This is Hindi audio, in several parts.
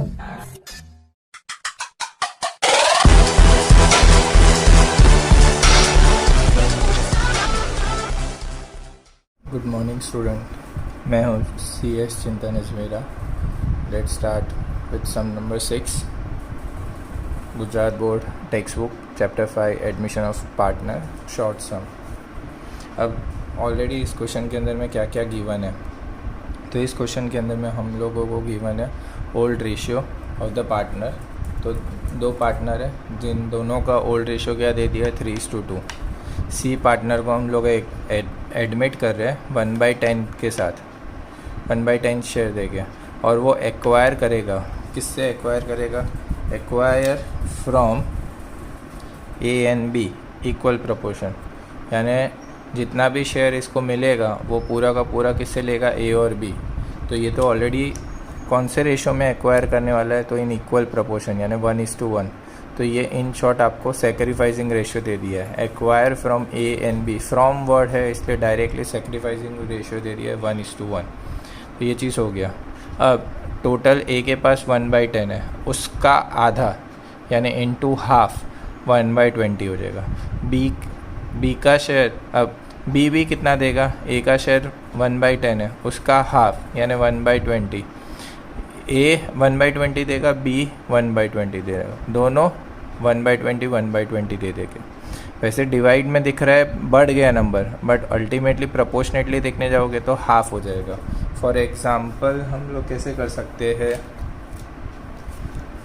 गुड मॉर्निंग स्टूडेंट, मैं हूँ CS Chintan Ajmera. Let's start with sum number 6, Gujarat board text book chapter 5 admission of partner short sum. अब ऑलरेडी इस क्वेश्चन के अंदर में क्या क्या गिवन है, तो इस क्वेश्चन के अंदर में हम लोगों को गिवन है old ratio of the partner. तो दो पार्टनर है जिन दोनों का ओल्ड रेशियो क्या दे दिया है 3:2। सी पार्टनर को हम लोग एडमिट कर रहे हैं 1/10 के साथ, 1/10 शेयर देंगे और वो एक्वायर करेगा। किससे एक्वायर करेगा? Acquire from A and B equal proportion, यानी जितना भी शेयर इसको मिलेगा वो पूरा का पूरा किससे लेगा? ए और बी। तो ये तो ऑलरेडी कौन से रेशो में एक्वायर करने वाला है? तो इन इक्वल प्रोपोर्शन, यानी 1:1। तो ये इन शॉर्ट आपको सेक्रीफाइसिंग रेशियो दे दिया है। Acquire from A and B, from word है इसलिए डायरेक्टली सेक्रीफाइसिंग रेशियो दे दिया है 1:1। तो ये चीज़ हो गया। अब टोटल ए के पास 1/10 है, उसका आधा यानी इनटू हाफ 1/20 हो जाएगा। बी का शेयर, अब बी कितना देगा? ए का शेयर 1/10 है, उसका हाफ यानी 1/20। ए 1/20 देगा, बी 1/20 देगा, दोनों 1/20 दे देंगे। वैसे डिवाइड में दिख रहा है बढ़ गया नंबर, बट अल्टीमेटली प्रोपोर्शनेटली देखने जाओगे तो हाफ हो जाएगा। फॉर एग्जांपल हम लोग कैसे कर सकते हैं,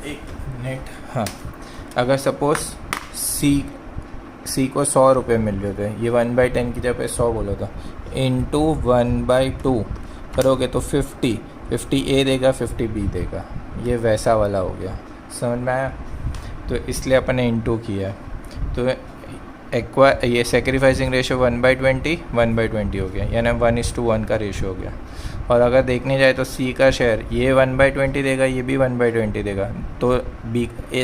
एक मिनट, हाँ, अगर सपोज सी को 100 रुपये मिल रहे थे, ये 1/10 की जगह 100 बोला था, इंटू 1/2 करोगे तो 50 ए देगा, 50 बी देगा। ये वैसा वाला हो गया, समझ में आया? तो इसलिए अपन ने इंटू किया है। तो ये सेक्रीफाइसिंग रेशियो 1/20 हो गया, यानी 1:1 का रेशियो हो गया। और अगर देखने जाए तो सी का शेयर ये 1/20 देगा, ये भी 1/20 देगा, तो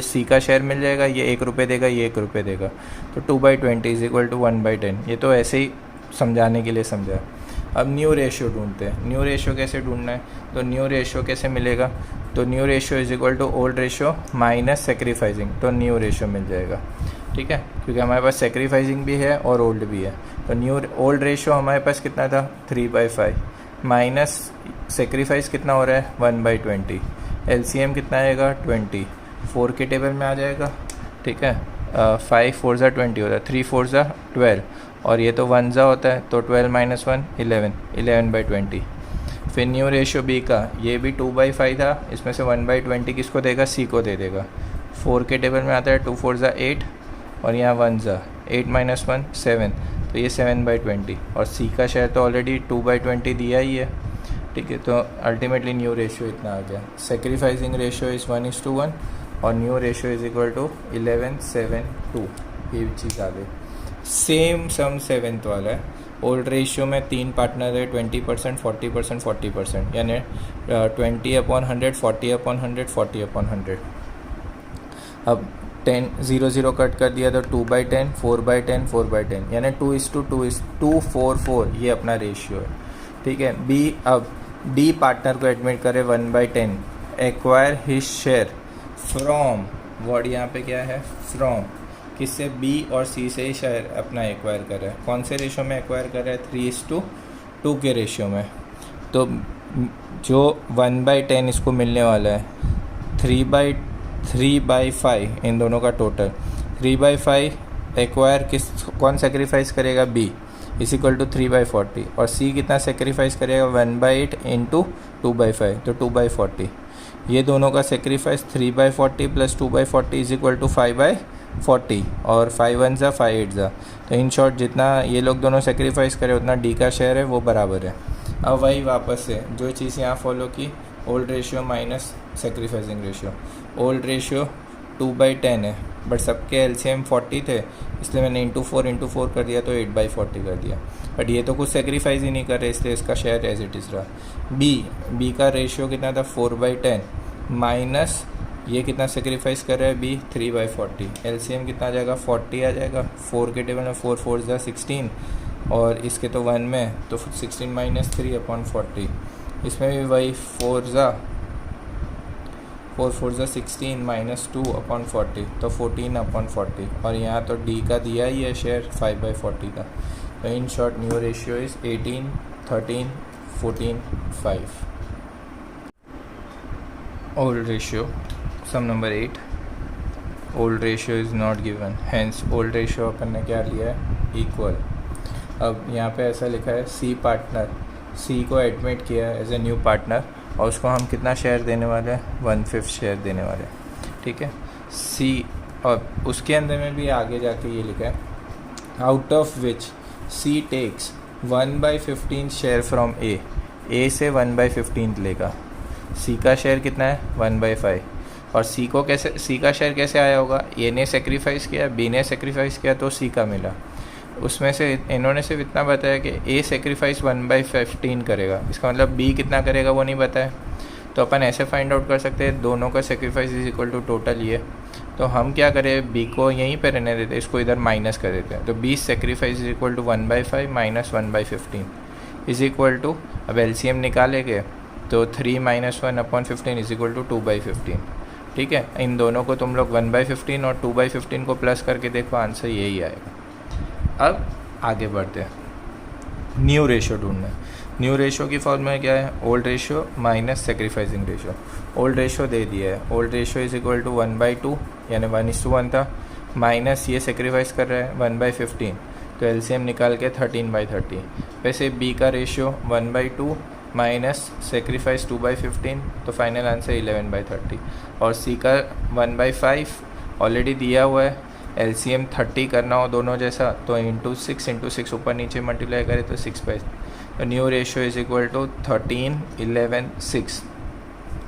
सी का शेयर मिल जाएगा, ये 1 रुपये देगा, ये 1 रुपये देगा, तो 2/20 = 1/10। ये तो ऐसे ही समझाने के लिए समझा। अब न्यू रेशियो ढूंढते हैं। न्यू रेशियो कैसे ढूंढना है? तो न्यू रेशियो कैसे मिलेगा? तो new ratio = old ratio minus sacrificing, तो न्यू रेशियो मिल जाएगा। ठीक है, क्योंकि हमारे पास सेक्रीफाइसिंग भी है और ओल्ड भी है। तो ओल्ड रेशियो हमारे पास कितना था? 3/5 माइनस सेक्रीफाइस कितना हो रहा है? 1/20। LCM कितना आएगा? 20, 4 के टेबल में आ जाएगा। ठीक है, 5 4 ज़ा 20 होता है, 3 4 ज़ा 12, और ये तो 1 ज़ा होता है, तो 12 - 1 11/20। फिर न्यू रेशियो बी का, ये भी 2/5 था, इसमें से 1/20 किसको देगा? सी को दे देगा। 4 के टेबल में आता है, 2 4 ज़ा 8, और यहाँ 1 ज़ा 8 - 1 7, तो ये 7/20। और सी का शेयर तो ऑलरेडी 2/20 दिया ही है। ठीक है, तो अल्टीमेटली न्यू रेशियो इतना आ गया। सेक्रीफाइसिंग रेशियो इज़ 1:1 और new ratio is equal to 11/7/2। ये चीज़ आ गई। सेम सम 7th वाला है। ओल्ड रेशियो में 3 पार्टनर है, 20%, 40%, 40%, यानी 20/100, 40/100, 40/100। अब 0 कट कर दिया तो 2/10, 4/10, 4/10, यानी 2:2:4, ये अपना रेशियो है। ठीक है, अब डी पार्टनर को एडमिट करे 1/10, acquire his share from, word यहाँ पे क्या है? फ्रॉम, किससे? बी और सी से ही शेयर अपना एक्वायर कर रहा है। कौन से रेशियो में एक्वायर कर रहा है? 3:2 के रेशियो में। तो जो 1/10 इसको मिलने वाला है, 3/5 इन दोनों का टोटल, 3/5 एक्वायर कौन सेक्रीफाइस करेगा? बी, = 3/40। और सी कितना सेक्रीफाइस करेगा? 1/8 इंटू 2/5, तो 2/40। ये दोनों का सेक्रीफाइस 3/40 + 2/40 = 5/40, और 5 1 ज़ा 5 8 ज़ा। तो इन शॉर्ट जितना ये लोग दोनों सेक्रीफाइस करे उतना डी का शेयर है वो बराबर है। अब वही वापस से जो चीज़ यहाँ फॉलो की, old ratio minus sacrificing ratio. Old ratio 2/10 है, बट सबके LCM 40 थे, इसलिए मैंने इंटू 4 कर दिया, तो 8/40 कर दिया। बट ये तो कुछ सेक्रीफाइस ही नहीं कर रहे, इसलिए इसका शेयर एज इट इज़ रहा। बी का रेशियो कितना था? 4/10 माइनस ये कितना सेक्रीफाइस कर रहा है? बी 3/40। LCM कितना आ जाएगा? 40 आ जाएगा। 4 के टेबल में 4 4 ज़ा 16, और इसके तो 1 में, तो 16 - 3/40। इसमें भी वही 4 ज़ा 4 4 ज़ा 16 माइनस 2/40, तो 14/40, और यहाँ तो डी का दिया ही है शेयर 5/40 का। तो in short new ratio is 18 13 14 5। Old ratio, sum number 8, old ratio is not given, hence old ratio अपन ने क्या लिया है, इक्वल। अब यहाँ पे ऐसा लिखा है सी पार्टनर, सी को एडमिट किया है एज ए न्यू पार्टनर, और उसको हम कितना शेयर देने वाले हैं, 1/5 शेयर देने वाले हैं, ठीक है। सी, और उसके अंदर में भी आगे जाके ये लिखा है, out of which C takes 1/15 share from A से 1/15 लेगा। सी का शेयर कितना है, 1/5, और सी को कैसे, सी का शेयर कैसे आया होगा, ए ने सेक्रीफाइस किया, बी ने सेक्रीफाइस किया, तो सी का मिला। उसमें से इन्होंने सिर्फ इतना बताया कि ए सेक्रीफाइस 1/15 करेगा, इसका मतलब बी कितना करेगा वो नहीं बताया। तो अपन ऐसे फाइंड आउट कर सकते हैं, दोनों का sacrifice is equal to total ये। तो हम क्या करें, बी को यहीं पे रहने देते, इसको इधर माइनस कर देते हैं। तो B sacrifice is equal to 1/5 minus 1/15 is equal to, अब एलसीएम निकालेंगे तो 3 - 1/15 इज इक्वल टू 2/15, ठीक है। इन दोनों को तुम लोग 1/15 और 2/15 को प्लस करके देखो, आंसर यही आएगा। अब आगे बढ़ते हैं, न्यू रेशियो ढूंढना है। न्यू रेशियो की फॉर्मूला क्या है, old ratio minus sacrificing ratio. Old ratio दे दिया है, old ratio is equal to 1/2 यानी 1:1 था, माइनस ये सेक्रीफाइस कर रहा है 1/15, तो एलसीएम निकाल के 13/30। वैसे बी का रेशियो 1/2 माइनस सेक्रीफाइस 2/15, तो फाइनल आंसर 11/30। और सी का 1/5 ऑलरेडी दिया हुआ है, एलसीएम 30 करना हो दोनों जैसा, तो इंटू 6 ऊपर नीचे मल्टीप्लाई करें तो 6/, तो new ratio is equal to 13 11 6।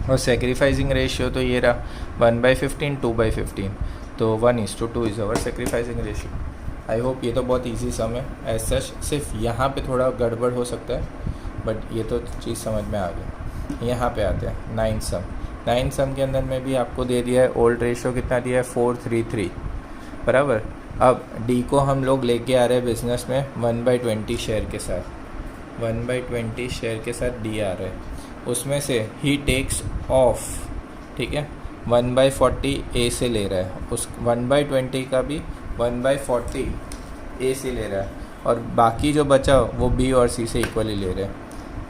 और सेक्रीफाइसिंग रेशियो तो ये रहा 1/15 2/15, तो 1:2 is our sacrificing ratio. I hope ये तो बहुत इजी सम है, एज सच सिर्फ यहाँ पे थोड़ा गड़बड़ हो सकता है, बट ये तो चीज़ समझ में आ गई। यहाँ पे आते हैं 9 सम के अंदर में भी आपको दे दिया है ओल्ड रेशियो कितना दिया है, 433 बराबर। अब डी को हम लोग लेके आ रहे हैं बिजनेस में 1/20 शेयर के साथ, 1/20 शेयर के साथ डी आ रहा है, उसमें से ही टेक्स ऑफ, ठीक है, 1/40 ए से ले रहा है, उस 1/20 का भी 1/40 ए से ले रहा है, और बाकी जो बचा वो बी और सी से इक्वली ले रहे हैं।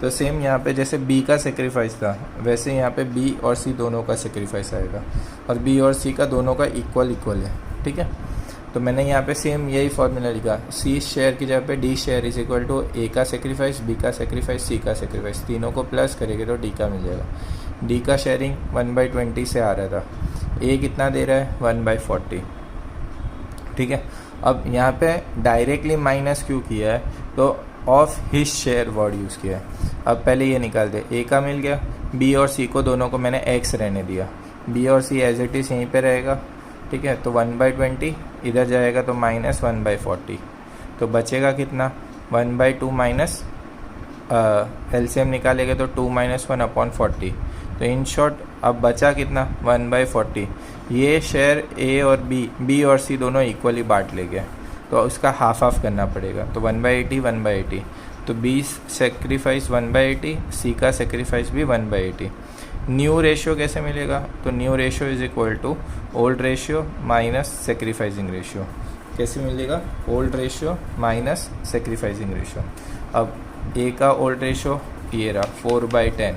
तो सेम यहाँ पे जैसे बी का सेक्रीफाइस था, वैसे यहाँ पे बी और सी दोनों का सेक्रीफाइस आएगा, और बी और सी का दोनों का इक्वल है, ठीक है। तो मैंने यहाँ पे सेम यही फॉर्मूला लिखा, सी शेयर की जगह पे D share is equal to A का सेक्रीफाइस, बी का सेक्रीफाइस, सी का सेक्रीफाइस, तीनों को प्लस करेंगे तो डी का मिल जाएगा। डी का शेयरिंग 1/20 से आ रहा था, ए कितना दे रहा है 1/40, ठीक है। अब यहाँ पे डायरेक्टली माइनस क्यों किया है, तो of his share word use किया है। अब पहले ये निकाल दे, ए का मिल गया, बी और सी को दोनों को मैंने एक्स रहने दिया, बी और सी एज इट इज़ यहीं पे रहेगा, ठीक है। तो 1/20 इधर जाएगा तो माइनस 1/40, तो बचेगा कितना 1/2 माइनस एलसीएम निकालेंगे तो 2 - 1/40। तो इन शॉर्ट अब बचा कितना 1/40। ये शेयर ए और बी और सी दोनों इक्वली बांट ले गए, तो उसका हाफ करना पड़ेगा, तो 1/80 1/80, तो बी सेक्रीफाइस 1/80, सी का सेक्रीफाइस भी 1/80। न्यू रेशियो कैसे मिलेगा, तो new ratio is equal to old ratio minus sacrificing ratio. कैसे मिलेगा, old ratio minus sacrificing ratio. अब ए का ओल्ड रेशियो ये रहा 4/10,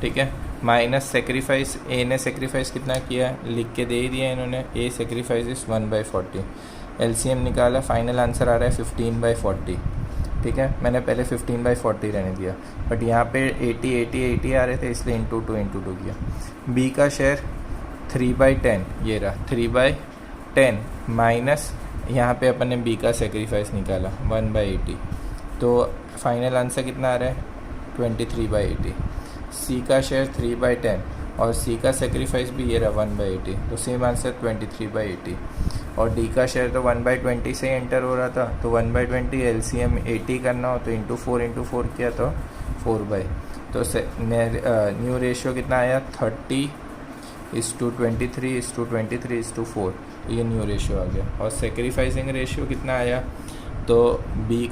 ठीक है, माइनस सेक्रीफाइस, ए ने सेक्रीफाइस कितना किया है लिख के दे ही दिया इन्होंने, ए सेक्रीफाइस इज 1/40। एलसीएम निकाला, फाइनल आंसर आ रहा है 15/40, ठीक है। मैंने पहले 15/40 रहने दिया, बट यहाँ पे 80 आ रहे थे, इसलिए इंटू 2 किया। बी का शेयर 3/10 ये रहा 3/10 माइनस यहाँ पे अपन ने बी का सेक्रीफाइस निकाला 1/80, तो फाइनल आंसर कितना आ रहा है 23/80। सी का शेयर 3/10 और सी का सेक्रीफाइस भी ये रहा 1/80, तो सेम आंसर 23/80। और डी का शेयर तो 1/20 से एंटर हो रहा था, तो 1/20 एलसीएम 80 करना हो तो इंटू 4 किया तो 4/, तो न्यू रेशियो कितना आया 30:23:23:4, ये न्यू रेशियो आ गया। और सेक्रीफाइसिंग रेशियो कितना आया, तो बी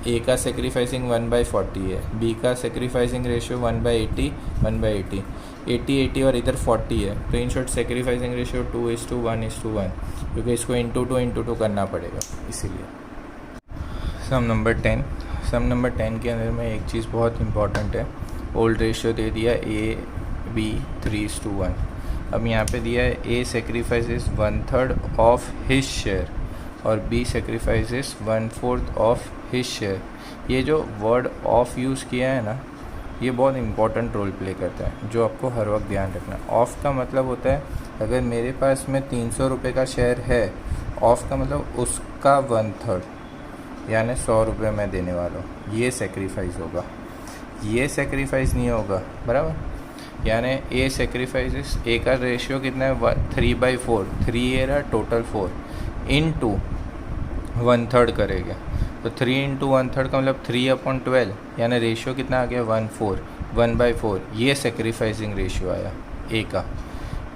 ए का सेक्रीफाइसिंग 1/40 है, बी का सेक्रीफाइसिंग रेशियो 1/80 1/80, 80 और इधर 40 है, तो इन शॉर्ट सेक्रीफाइसिंग रेशियो 2:1:1, क्योंकि इसको इंटू टू करना पड़ेगा इसीलिए। सम नंबर 10 के अंदर में एक चीज़ बहुत इंपॉर्टेंट है, ओल्ड रेशियो दे दिया A/B 3:1। अब यहाँ पे दिया है A sacrifices 1/3 of his share और B sacrifices 1/4 of his share. ये जो वर्ड ऑफ यूज़ किया है ना, ये बहुत इंपॉर्टेंट रोल प्ले करता है, जो आपको हर वक्त ध्यान रखना। ऑफ का मतलब होता है अगर मेरे पास में 300 रुपये का शेयर है, ऑफ का मतलब उसका 1/3 यानी 100 रुपये मैं देने वाला हूँ, ये सेक्रीफाइस होगा, ये सेक्रीफाइस नहीं होगा, बराबर। यानी ए सेक्रीफाइसेस, ए का रेशियो कितना है 3/4, 3 ये रहा टोटल 4 इंटू 1/3 करेगा, तो 3 इंटू 1/3 का मतलब 3/12, यानी रेशियो कितना आ गया 1/4, ये सेक्रीफाइसिंग रेशियो आया ए का।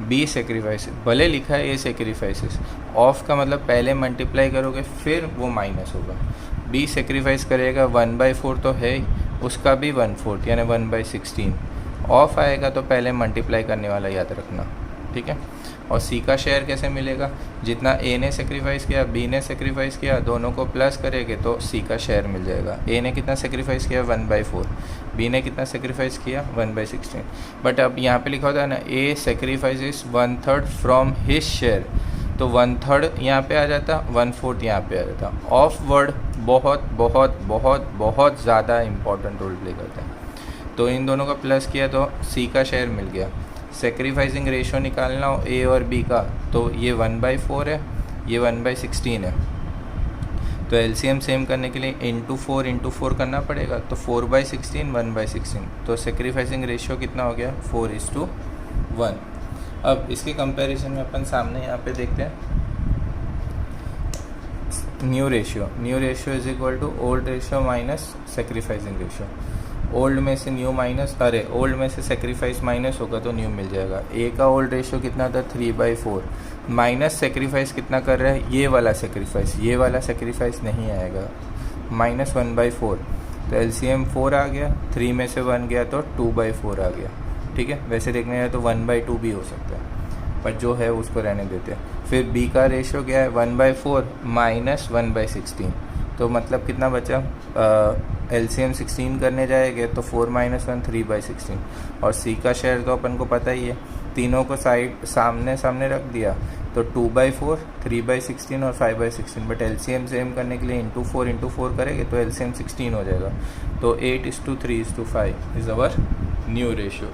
बी सेक्रीफाइस भले लिखा है ए सेक्रीफाइसेस, ऑफ का मतलब पहले मल्टीप्लाई करोगे फिर वो माइनस होगा। बी सेक्रीफाइस करेगा 1/4 तो है ही, उसका भी 1/4 यानी 1/16। ऑफ आएगा तो पहले मल्टीप्लाई करने वाला याद रखना, ठीक है। और सी का शेयर कैसे मिलेगा, जितना ए ने सेक्रीफाइस किया बी ने सेक्रीफाइस किया, दोनों को प्लस करेंगे तो सी का शेयर मिल जाएगा। ए ने कितना सेक्रीफाइस किया 1/4, बी ने कितना सेक्रीफाइस किया 1/16। बट अब यहाँ पे लिखा होता है ना ए सेक्रीफाइसेस 1/3 फ्रॉम हिज शेयर, तो 1/3 यहाँ पे आ जाता, 1/4 यहाँ पे आ जाता। ऑफ वर्ड बहुत बहुत बहुत बहुत ज़्यादा इंपॉर्टेंट रोल प्ले करता है। तो इन दोनों का प्लस किया तो सी का शेयर मिल गया। सेक्रीफाइसिंग रेशियो निकालना हो ए और बी का, तो ये 1/4 है, ये 1/16 है, तो एलसीएम सेम करने के लिए इंटू 4 करना पड़ेगा, तो 4/16 1/16, तो सेक्रीफाइसिंग रेशियो कितना हो गया 4:1। अब इसके कंपैरिजन में अपन सामने यहाँ पे देखते हैं new ratio is equal to old ratio minus sacrificing ratio. Old में से न्यू माइनस, ओल्ड में से सेक्रीफाइस माइनस होगा तो न्यू मिल जाएगा। ए का ओल्ड रेशियो कितना था 3/4, माइनस सेक्रीफाइस कितना कर रहा है ये वाला सेक्रीफाइस नहीं आएगा, -1/4, तो एलसीएम 4 आ गया, 3 में से 1 गया तो 2/4 आ गया, ठीक है। वैसे देखने जाए तो 1/2 भी हो सकता है, पर जो है उसको रहने देते हैं। फिर बी का रेशियो क्या है 1/4 माइनस 1/16, तो मतलब कितना बचा, एलसीएम 16 करने जाएंगे तो 4 - 1 3/16। और सी का शेयर तो अपन को पता ही है, तीनों को सामने रख दिया तो 2/4, 3/16 और 5/16। बट एलसीएम सेम करने के लिए इंटू 4 करेंगे तो एलसीएम 16 हो जाएगा, तो 8:3:5 इज़ अवर न्यू रेशियो।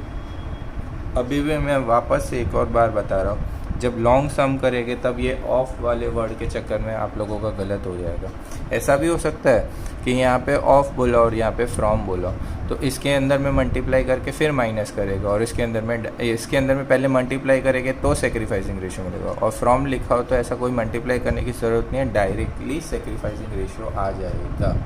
अभी भी मैं वापस से एक और बार बता रहा हूँ, जब लॉन्ग सम करेंगे तब ये ऑफ वाले वर्ड के चक्कर में आप लोगों का गलत हो जाएगा। ऐसा भी हो सकता है कि यहाँ पे ऑफ बोला और यहाँ पे फ्रॉम बोला, तो इसके अंदर में मल्टीप्लाई करके फिर माइनस करेगा, और इसके अंदर में पहले मल्टीप्लाई करेंगे तो सेक्रीफाइसिंग रेशियो मिलेगा। और फ्रॉम लिखा हो तो ऐसा कोई मल्टीप्लाई करने की ज़रूरत नहीं है, डायरेक्टली सेक्रीफाइसिंग रेशियो आ जाएगा।